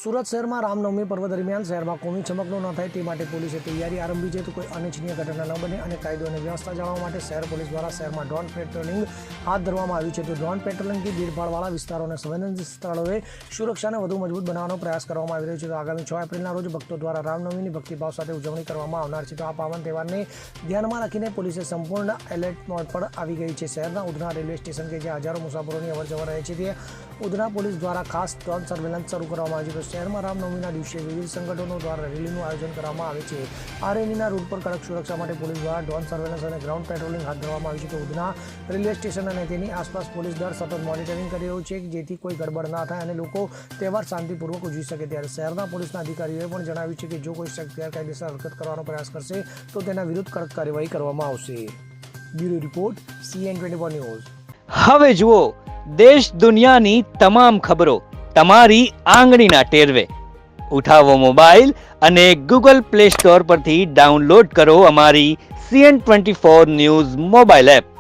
સુરત શહેરમાં રામનવમી પર્વ દરમિયાન શહેરમાં કોમી ચમકનો ન થાય તે માટે પોલીસે તૈયારી આરંભી છે. તો કોઈ અનિચ્છનીય ઘટના ન બને અને કાયદો અને વ્યવસ્થા જાળવવા માટે શહેર પોલીસ દ્વારા શહેરમાં ડ્રોન પેટ્રોલિંગ હાથ ધરવામાં આવ્યું છે. તો ડ્રોન પેટ્રોલિંગથી ભીડભાડવાળા વિસ્તારો અને સંવેદનશીલ સ્થળોએ સુરક્ષાને વધુ મજબૂત બનાવવાનો પ્રયાસ કરવામાં આવી રહ્યો છે. તો આગામી 6 એપ્રિલના રોજ ભક્તો દ્વારા રામનવમીની ભક્તિભાવ સાથે ઉજવણી કરવામાં આવનાર છે. તો આ પાવન તહેવારને ધ્યાનમાં રાખીને પોલીસે સંપૂર્ણ એલર્ટ મોડ પર આવી ગઈ છે. શહેરના ઉધના રેલવે સ્ટેશન કે જ્યાં હજારો મુસાફરોની અવરજવર રહે છે, તે ઉધના પોલીસ દ્વારા ખાસ ડ્રોન સર્વેલન્સ શરૂ કરવામાં આવ્યું છે. તો શહેરમાં રામનવમીના દિવસે વિવિધ સંગઠનો દ્વારા રેલીનું આયોજન કરવામાં આવે છે. આ રેલીના રૂટ પર કડક સુરક્ષા માટે પોલીસ દ્વારા ડ્રોન સર્વેલન્સ અને ગ્રાઉન્ડ પેટ્રોલિંગ હાથ ધરવામાં આવ્યું છે. તો ઉધના રેલવે સ્ટેશન અને તેની આસપાસ પોલીસ દળ સતત મોનિટરિંગ કરી રહ્યું છે, જેથી કોઈ ગડબડ ના થાય અને લોકો તહેવાર શાંતિપૂર્વક ઉજવી શકે. ત્યારે શહેરના પોલીસના અધિકારીઓએ પણ જણાવ્યું છે કે જો કોઈ શખ્સ ગેરકાયદેસર હરકત કરવાનો પ્રયાસ કરશે તો તેના વિરુદ્ધ કડક કાર્યવાહી કરવામાં આવશે. Bureau report CN24 news. હવે જુઓ દેશ દુનિયાની તમામ ખબરો તમારી આંગળીના ટેરવે. ઉઠાવો મોબાઈલ અને Google Play Store પરથી ડાઉનલોડ કરો અમારી CN24 ન્યૂઝ મોબાઈલ એપ.